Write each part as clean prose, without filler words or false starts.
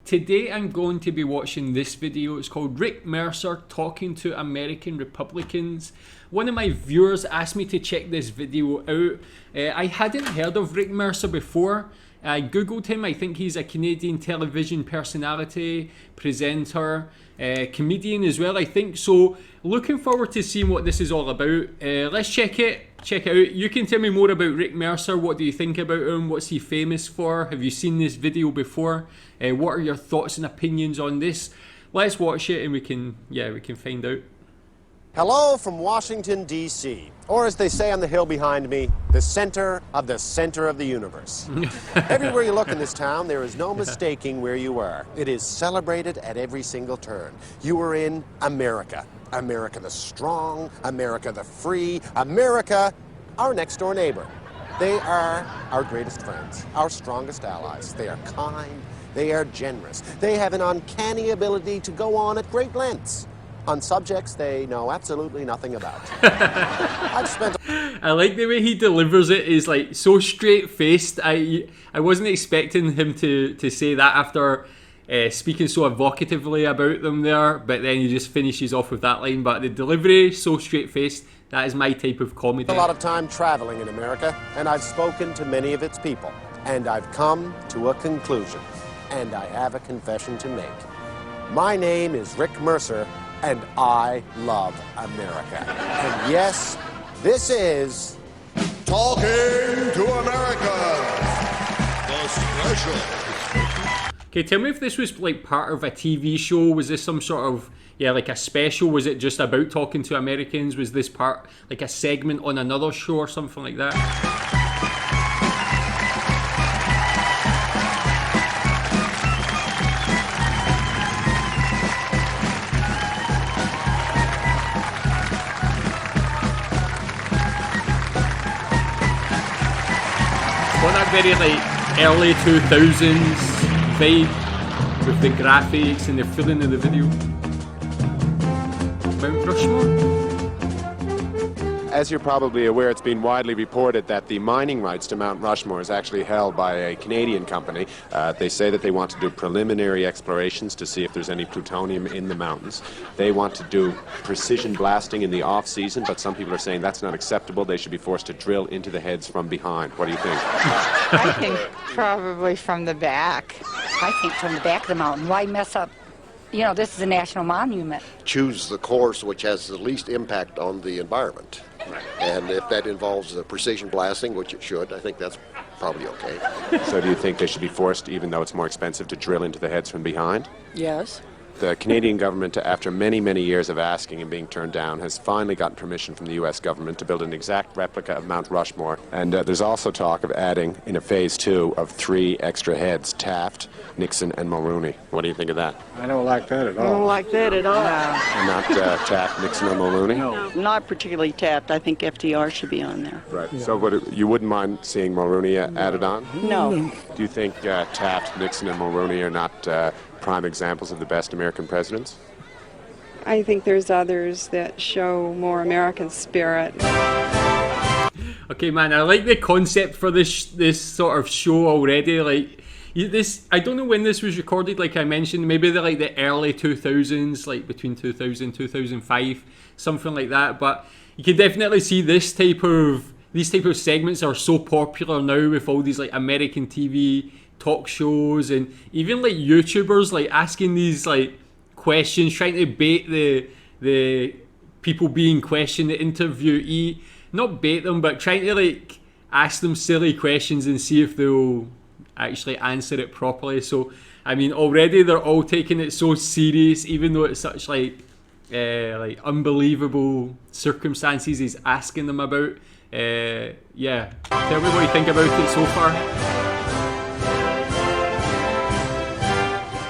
today I'm going to be watching this video. It's called Rick Mercer Talking to American Republicans. One of my viewers asked me to check this video out. I hadn't heard of Rick Mercer before. I googled him. I think he's a Canadian television personality, presenter, comedian as well, I think. So looking forward to seeing what this is all about. Let's check it out. You can tell me more about Rick Mercer. What do you think about him? What's he famous for? Have you seen this video before? What are your thoughts and opinions on this? Let's watch it and we can find out. Hello from Washington, D.C., or as they say on the hill behind me, the center of the universe. Everywhere you look in this town, there is no mistaking where you are. It is celebrated at every single turn. You are in America. America the strong, America the free, America, our next door neighbor. They are our greatest friends, our strongest allies. They are kind, they are generous. They have an uncanny ability to go on at great lengths on subjects they know absolutely nothing about. I like the way he delivers it. Is like so straight-faced. I wasn't expecting him to say that after speaking so evocatively about them there, but then he just finishes off with that line. But the delivery, so straight-faced, that is my type of comedy. A lot of time traveling in America, and I've spoken to many of its people, and I've come to a conclusion, and I have a confession to make. My name is Rick Mercer, and I love America. And yes, this is Talking to America, the special. Okay, tell me if this was like part of a TV show. Was this some sort of, like a special? Was it just about talking to Americans? Was this part like a segment on another show or something like that? Got that very like early 2000s vibe with the graphics and the feeling of the video. Mount Rushmore? As you're probably aware, it's been widely reported that the mining rights to Mount Rushmore is actually held by a Canadian company. They say that they want to do preliminary explorations to see if there's any plutonium in the mountains. They want to do precision blasting in the off-season, but some people are saying that's not acceptable. They should be forced to drill into the heads from behind. What do you think? I think probably from the back. I think from the back of the mountain. Why mess up? You know, this is a national monument. Choose the course which has the least impact on the environment. Right. And if that involves precision blasting, which it should, I think that's probably okay. So do you think they should be forced, even though it's more expensive, to drill into the heads from behind? Yes. The Canadian government, after many, many years of asking and being turned down, has finally gotten permission from the U.S. government to build an exact replica of Mount Rushmore. And there's also talk of adding, in a phase 2, of 3 extra heads, Taft, Nixon, and Mulroney. What do you think of that? I don't like that at all. I don't like that at all. And not Taft, Nixon, or Mulroney? No, not particularly Taft. I think FDR should be on there. Right. Yeah. So you wouldn't mind seeing Mulroney added on? No. Do you think Taft, Nixon, and Mulroney are not prime examples of the best American presidents? I think there's others that show more American spirit. Okay, man, I like the concept for this sort of show already. Like this, I don't know when this was recorded. Like I mentioned, maybe the early 2000s, like between 2000 2005, something like that. But you can definitely see these type of segments are so popular now with all these like American TV talk shows and even like YouTubers like asking these like questions, trying to bait the people being questioned, the interviewee, not bait them, but trying to like ask them silly questions and see if they'll actually answer it properly. So I mean, already they're all taking it so serious, even though it's such like unbelievable circumstances he's asking them about. Yeah, tell me what you think about it so far.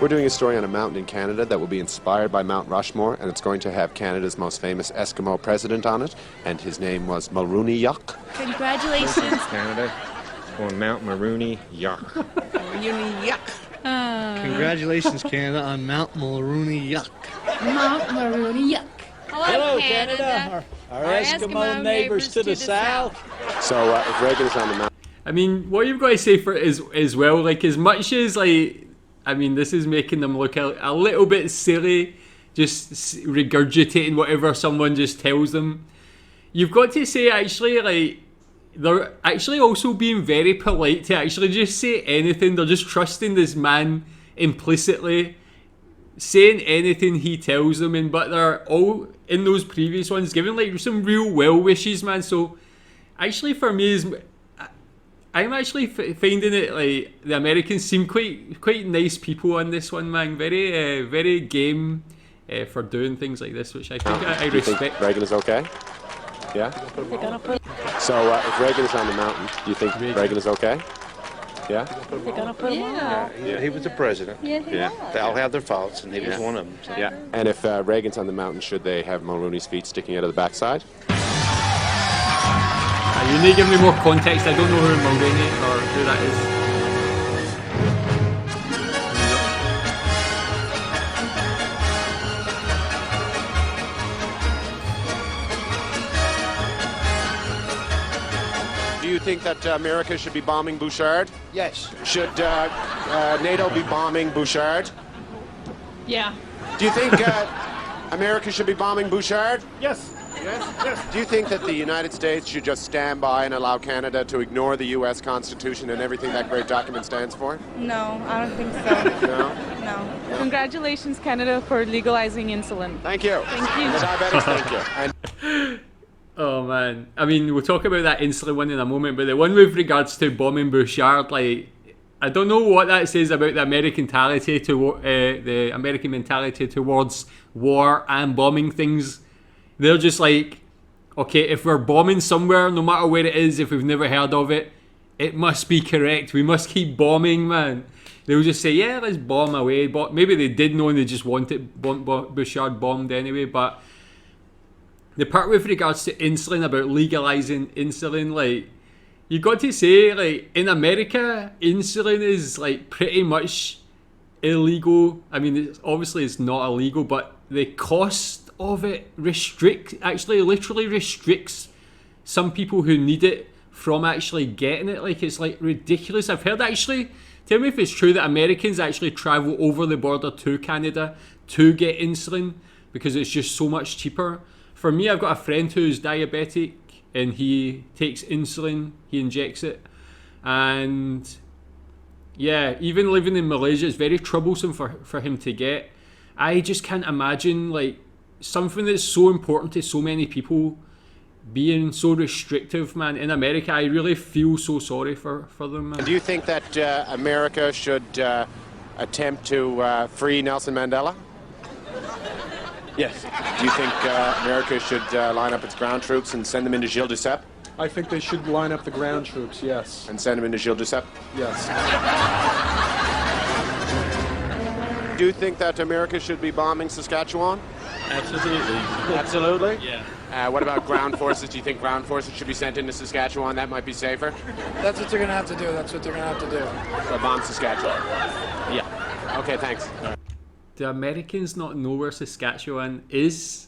We're doing a story on a mountain in Canada that will be inspired by Mount Rushmore, and it's going to have Canada's most famous Eskimo president on it, and his name was Mulroney Yuck. Congratulations. Canada on Mount Mulroney Yuck. Mulroney Yuck. Congratulations, Canada, on Mount Mulroney Yuck. Mount Mulroney Yuck. Hello, Canada. Our Eskimo neighbors to the south. So if Reagan is on the mountain... I mean, what you've got to say for it as well, like as much as like I mean, this is making them look a little bit silly, just regurgitating whatever someone just tells them. You've got to say, actually, like, they're actually also being very polite to actually just say anything. They're just trusting this man implicitly, saying anything he tells them, but they're all, in those previous ones, giving like some real well wishes, man. So actually for me, I'm actually finding it like the Americans seem quite nice people on this one, man. Very game for doing things like this, which I think I Do you think respect. Reagan is okay? Yeah? So if Reagan is on the mountain, do you think Reagan is okay? Yeah? Yeah, he was the president. Yeah, they all have their faults, and he was one of them. So. Yeah. And if Reagan's on the mountain, should they have Mulrooney's feet sticking out of the backside? You need to give me more context. I don't know who Mulroney or who that is. Do you think that America should be bombing Bouchard? Yes. Should NATO be bombing Bouchard? Yeah. Do you think America should be bombing Bouchard? Yes. Do you think that the United States should just stand by and allow Canada to ignore the U.S. Constitution and everything that great document stands for? No, I don't think so. No? No. Congratulations, Canada, for legalizing insulin. Thank you. Thank you. And the diabetics, thank you. And Oh man, I mean, we'll talk about that insulin one in a moment, but the one with regards to bombing Bouchard, like, I don't know what that says about the American mentality towards war and bombing things. They're just like, okay, if we're bombing somewhere, no matter where it is, if we've never heard of it, it must be correct. We must keep bombing, man. They'll just say, yeah, let's bomb away. But maybe they did know and they just wanted Bouchard bombed anyway. But the part with regards to insulin, about legalizing insulin, like, you got to say, like, in America, insulin is like pretty much illegal. I mean, obviously it's not illegal, but the cost of it literally restricts some people who need it from actually getting it. Like, it's like ridiculous. I've heard, actually, tell me if it's true, that Americans actually travel over the border to Canada to get insulin because it's just so much cheaper. For me, I've got a friend who's diabetic and he takes insulin, he injects it, and yeah, even living in Malaysia, it's very troublesome for him to get. I just can't imagine, like, something that's so important to so many people being so restrictive, man. In America, I really feel so sorry for them, man. do you think that America should attempt to free Nelson Mandela? Yes. Do you think America should line up its ground troops and send them into Gilles Duceppe? I think they should line up the ground troops, yes. And send them into Gilles Duceppe? Yes. Do you think that America should be bombing Saskatchewan? Absolutely. Absolutely? Yeah. What about ground forces? Do you think ground forces should be sent into Saskatchewan? That might be safer? That's what they're going to have to do. That's what they're going to have to do. So bomb Saskatchewan? Yeah. Okay, thanks. Do Americans not know where Saskatchewan is?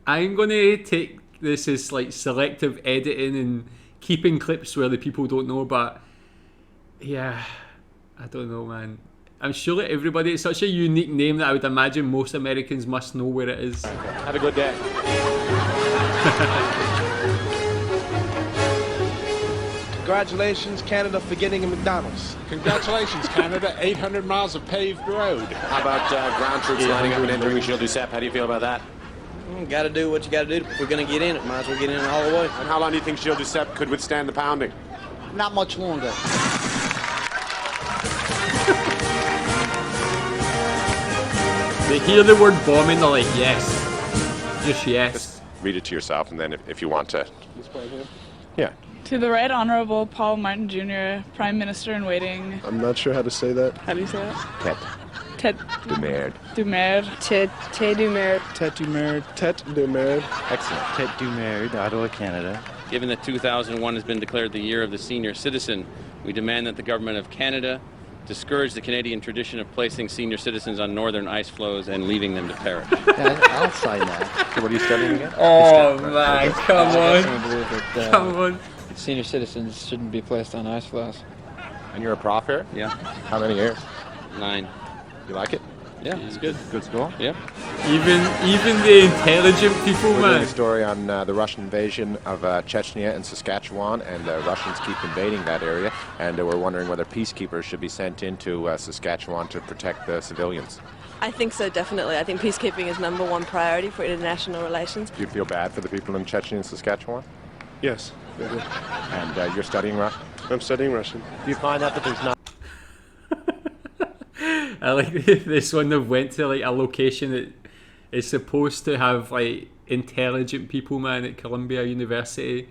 I'm going to take this as like selective editing and keeping clips where the people don't know, but yeah, I don't know, man. I'm sure that everybody, it's such a unique name that I would imagine most Americans must know where it is. Have a good day. Congratulations, Canada, for getting a McDonald's. Congratulations, Canada. 800 miles of paved road. How about ground troops lining up and entering Gilles Duceppe? How do you feel about that? Got to do what you got to do. If we're going to get in it, might as well get in it all the way. And how long do you think Gilles Duceppe could withstand the pounding? Not much longer. They hear the word bombing, they're like, yes. Just yes. Just read it to yourself, and then if you want to. Yeah. To the Right Honorable Paul Martin Jr., Prime Minister in Waiting. I'm not sure how to say that. How do you say that? Tet Ted de merde. Dumer. Ted Dumer. Tet du merde. Tet de merde. Excellent. Tet du merde, Ottawa, Canada. Given that 2001 has been declared the year of the senior citizen, we demand that the government of Canada discourage the Canadian tradition of placing senior citizens on northern ice floes and leaving them to perish. Yeah, I'll sign that. So what are you studying again? Oh man, come on. I believe that, Come on. senior citizens shouldn't be placed on ice floes. And you're a prof here? Yeah. How many years? 9. You like it? Yeah, it's good. Good school? Yep. Even the intelligent people, We're doing man. a story on the Russian invasion of Chechnya and Saskatchewan, and Russians keep invading that area, and we're wondering whether peacekeepers should be sent into Saskatchewan to protect the civilians. I think so, definitely. I think peacekeeping is #1 priority for international relations. Do you feel bad for the people in Chechnya and Saskatchewan? Yes. And you're studying Russian? I'm studying Russian. Do you find out that there's not... I like this one. They went to like a location that is supposed to have like intelligent people, man, at Columbia University,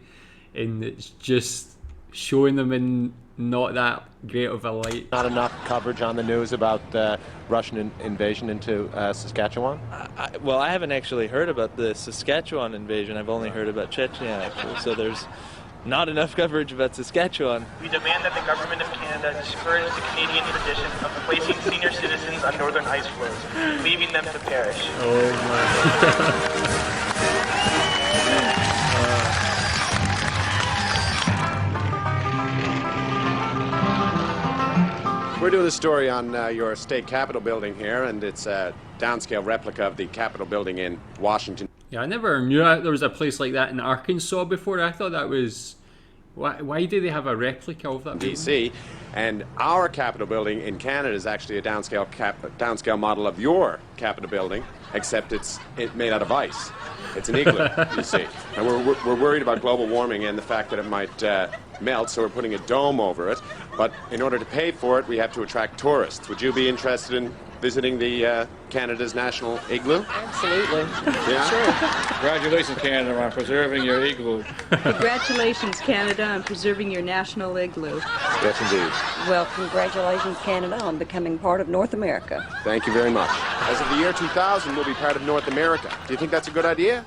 and it's just showing them in not that great of a light. Not enough coverage on the news about the Russian invasion into Saskatchewan? Well, I haven't actually heard about the Saskatchewan invasion. I've only heard about Chechnya, actually. So there's not enough coverage about Saskatchewan. We demand that the government of Canada discourage the Canadian tradition of placing senior citizens on northern ice floes, leaving them to perish. Oh my. We're doing a story on your state capitol building here, and it's a downscale replica of the Capitol building in Washington. Yeah, I never knew there was a place like that in Arkansas before. I thought that was... Why do they have a replica of that? BC, and our Capitol building in Canada is actually a downscale model of your Capitol building, except it's made out of ice. It's an igloo, you see. And we're worried about global warming and the fact that it might melt, so we're putting a dome over it. But in order to pay for it, we have to attract tourists. Would you be interested in visiting the Canada's national igloo? Absolutely. Yeah? Sure. Congratulations, Canada, on preserving your igloo. Congratulations, Canada, on preserving your national igloo. Yes, indeed. Well, congratulations, Canada, on becoming part of North America. Thank you very much. As of the year 2000, we'll be part of North America. Do you think that's a good idea?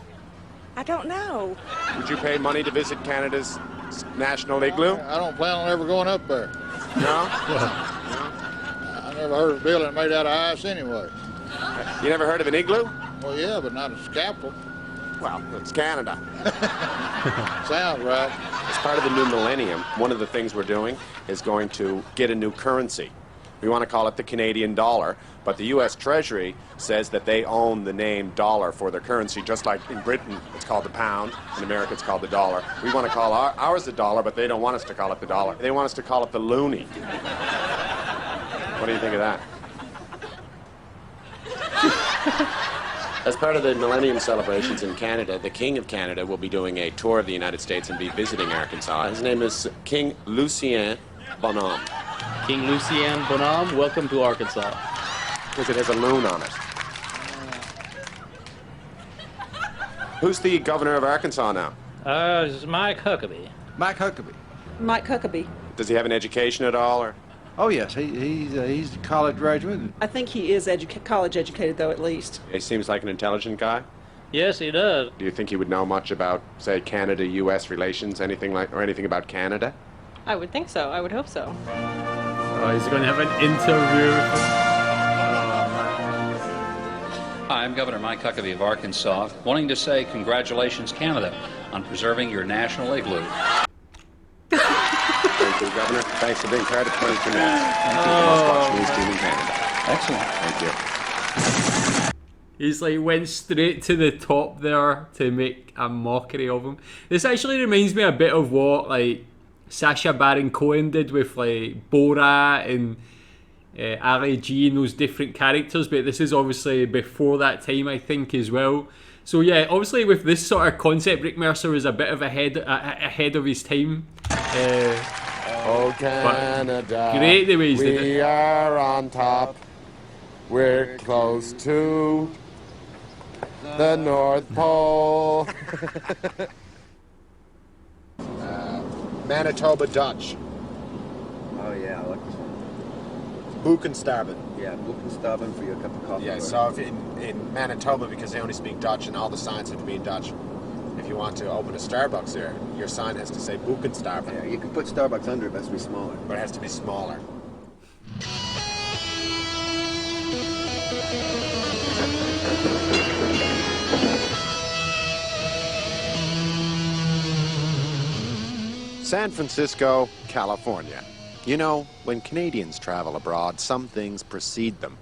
I don't know. Would you pay money to visit Canada's national igloo? I don't plan on ever going up there. No? I never heard of a building made out of ice anyway. You never heard of an igloo? Well, yeah, but not a scalpel. Well, it's Canada. Sounds right. As part of the new millennium, one of the things we're doing is going to get a new currency. We want to call it the Canadian dollar, but the U.S. Treasury says that they own the name dollar for their currency, just like in Britain it's called the pound, in America it's called the dollar. We want to call ours the dollar, but they don't want us to call it the dollar. They want us to call it the loonie. What do you think of that? As part of the Millennium celebrations in Canada, the King of Canada will be doing a tour of the United States and be visiting Arkansas. His name is King Lucien Bonhomme. King Lucien Bonhomme, welcome to Arkansas. Because it has a loon on it. Who's the governor of Arkansas now? It's Mike Huckabee. Mike Huckabee. Mike Huckabee. Does he have an education at all, or? Oh yes, he's a college graduate. I think he is college educated, though, at least. He seems like an intelligent guy. Yes, he does. Do you think he would know much about, say, Canada-U.S. relations, anything about Canada? I would think so. I would hope so. Oh, he's going to have an interview with him. Hi, I'm Governor Mike Huckabee of Arkansas, wanting to say congratulations, Canada, on preserving your national igloo. Thank you, Governor. Thanks for being part of 22 minutes. Thank you. News team in Canada. Excellent. Thank you. He's like went straight to the top there to make a mockery of him. This actually reminds me a bit of what like Sacha Baron Cohen did with like Borat and Ali G and those different characters, but this is obviously before that time, I think, as well. So yeah, obviously with this sort of concept, Rick Mercer was a bit of ahead of his time. Oh, Canada, great the ways they did. We are on top. We're close to the North Pole. Manitoba Dutch. Oh yeah, I like this one. Buchenstaben. Yeah, Buchenstaben for your cup of coffee. Yeah, so if in Manitoba, because they only speak Dutch and all the signs have to be in Dutch, if you want to open a Starbucks there, your sign has to say Buchenstaben. Yeah, you can put Starbucks under it, but it has to be smaller. But it has to be smaller. San Francisco, California. You know, when Canadians travel abroad, some things precede them.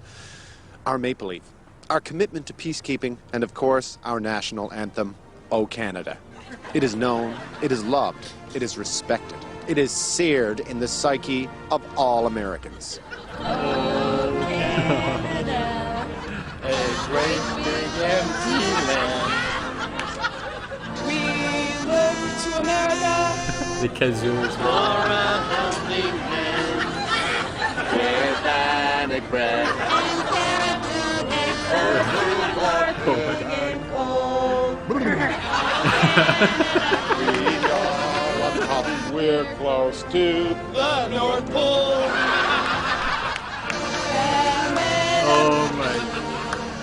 Our maple leaf, our commitment to peacekeeping, and of course, our national anthem, O Canada. It is known, it is loved, it is respected. It is seared in the psyche of all Americans. Oh, Canada, a great big empty land. We look to America The kazoos. for a helping hand. With Bannock bread and cold. We're close to the North Pole. Oh my.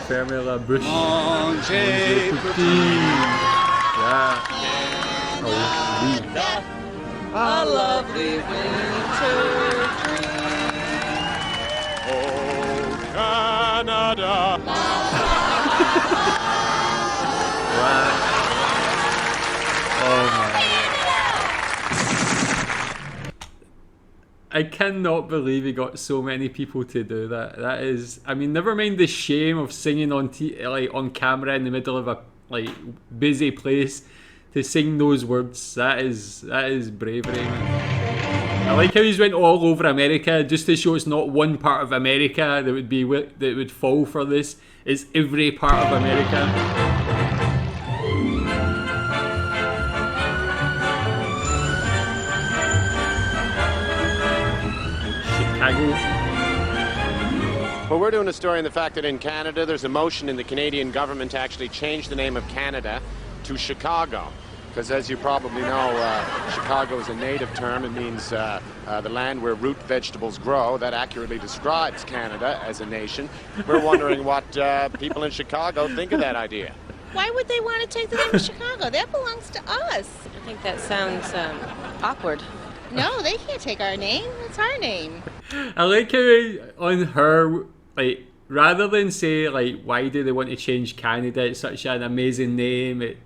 Fermez la bouche. Manger Yeah. Oh, oui. a lovely winter dream. Oh, Canada. Wow. Oh my. I cannot believe he got so many people to do that. That is, I mean, never mind the shame of singing on on camera in the middle of a busy place to sing those words. That is bravery, man. I like how he's went all over America just to show it's not one part of America that would fall for this. It's every part of America. Well, we're doing a story on the fact that in Canada, there's a motion in the Canadian government to actually change the name of Canada to Chicago. Because as you probably know, Chicago is a native term. It means the land where root vegetables grow. That accurately describes Canada as a nation. We're wondering what people in Chicago think of that idea. Why would they want to take the name of Chicago? That belongs to us. I think that sounds awkward. No, they can't take our name. It's our name. I like how on her, rather than say, why do they want to change Canada? It's such an amazing name. It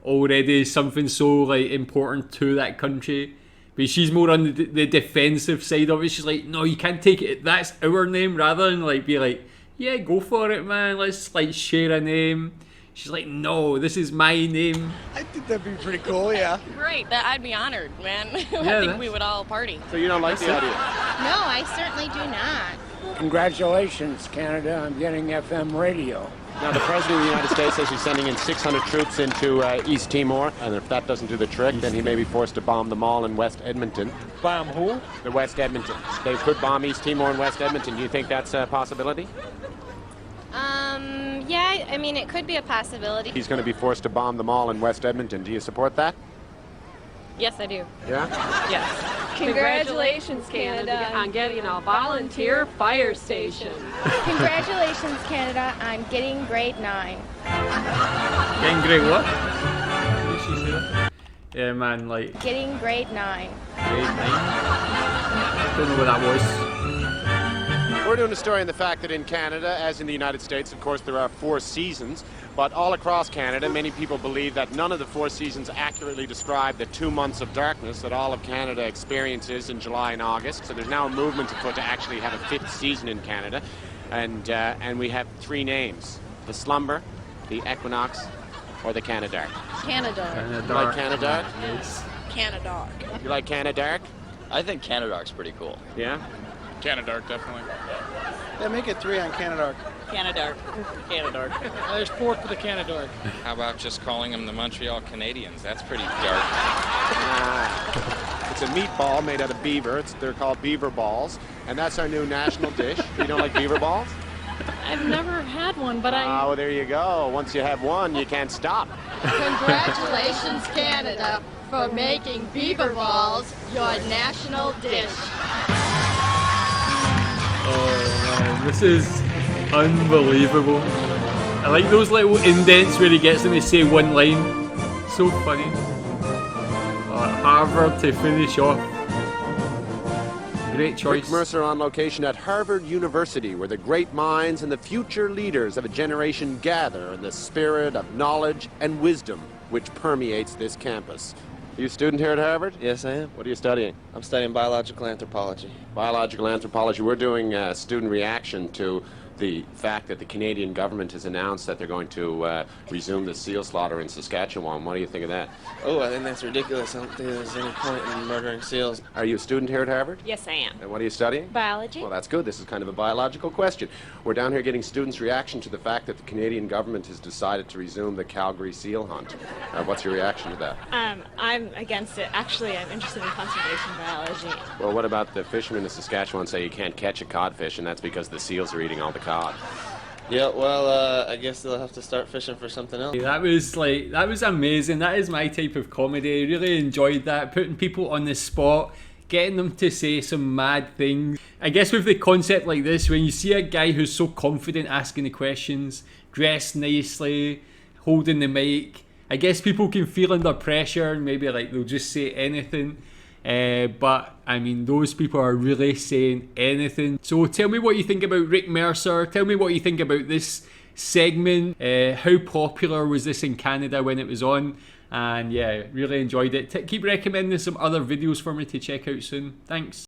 already is something so, important to that country. But she's more on the defensive side of it. She's like, no, you can't take it. That's our name. Rather than, be like, yeah, go for it, man. Let's, share a name. She's like, no, this is my name. I think that'd be pretty cool, yeah. Great, I'd be honored, man. Yeah, I think we would all party. So you don't like the idea? No, I certainly do not. Congratulations, Canada, on getting FM radio. Now, the President of the United States says he's sending in 600 troops into East Timor, and if that doesn't do the trick, then he may be forced to bomb the mall in West Edmonton. Bomb who? The West Edmonton. They could bomb East Timor and West Edmonton. Do you think that's a possibility? Yeah, I mean, it could be a possibility. He's going to be forced to bomb the mall in West Edmonton. Do you support that? Yes, I do. Yeah? Yes. Congratulations, Canada, on getting a volunteer fire station. Congratulations, Canada, on getting grade 9. Getting grade what? What did she say? Yeah, man, Getting grade 9. Grade 9? Don't know what that was. We're doing a story on the fact that in Canada, as in the United States, of course, there are 4 seasons. But all across Canada, many people believe that none of the 4 seasons accurately describe the 2 months of darkness that all of Canada experiences in July and August. So there's now a movement afoot to actually have a 5th season in Canada. And we have 3 names: the slumber, the equinox, or the Canadark. Canadark. You like Canadark? Yes. Canadark. You like Canadark? I think Canadark's pretty cool. Yeah? Canadark, definitely. Yeah, make it 3 on Canadark. Canadark. Canadark. There's 4 for the Canadark. How about just calling them the Montreal Canadiens? That's pretty dark. It's a meatball made out of beaver. They're called beaver balls. And that's our new national dish. You don't like beaver balls? I've never had one, but Oh, there you go. Once you have one, you can't stop. Congratulations, Canada, for making beaver balls your national dish. Oh man, this is unbelievable. I like those little indents where he gets them to say one line. So funny. Harvard to finish off. Great choice. Rick Mercer on location at Harvard University, where the great minds and the future leaders of a generation gather in the spirit of knowledge and wisdom which permeates this campus. You a student here at Harvard? Yes, I am. What are you studying? I'm studying biological anthropology. Biological anthropology. We're doing a student reaction to the fact that the Canadian government has announced that they're going to resume the seal slaughter in Saskatchewan. What do you think of that? Oh, I think that's ridiculous. I don't think there's any point in murdering seals. Are you a student here at Harvard? Yes, I am. And what are you studying? Biology. Well, that's good. This is kind of a biological question. We're down here getting students' reaction to the fact that the Canadian government has decided to resume the Calgary seal hunt. What's your reaction to that? I'm against it. Actually, I'm interested in conservation biology. Well, what about the fishermen in Saskatchewan say you can't catch a codfish, and that's because the seals are eating all the cod? Yeah, well, I guess they'll have to start fishing for something else. That was amazing. That is my type of comedy. Really enjoyed that. Putting people on the spot, getting them to say some mad things. I guess with the concept like this, when you see a guy who's so confident asking the questions, dressed nicely, holding the mic, I guess people can feel under pressure and maybe like they'll just say anything. But I mean, those people are really saying anything. So tell me what you think about Rick Mercer. Tell me what you think about this segment. How popular was this in Canada when it was on? And yeah, really enjoyed it. Keep recommending some other videos for me to check out soon. Thanks.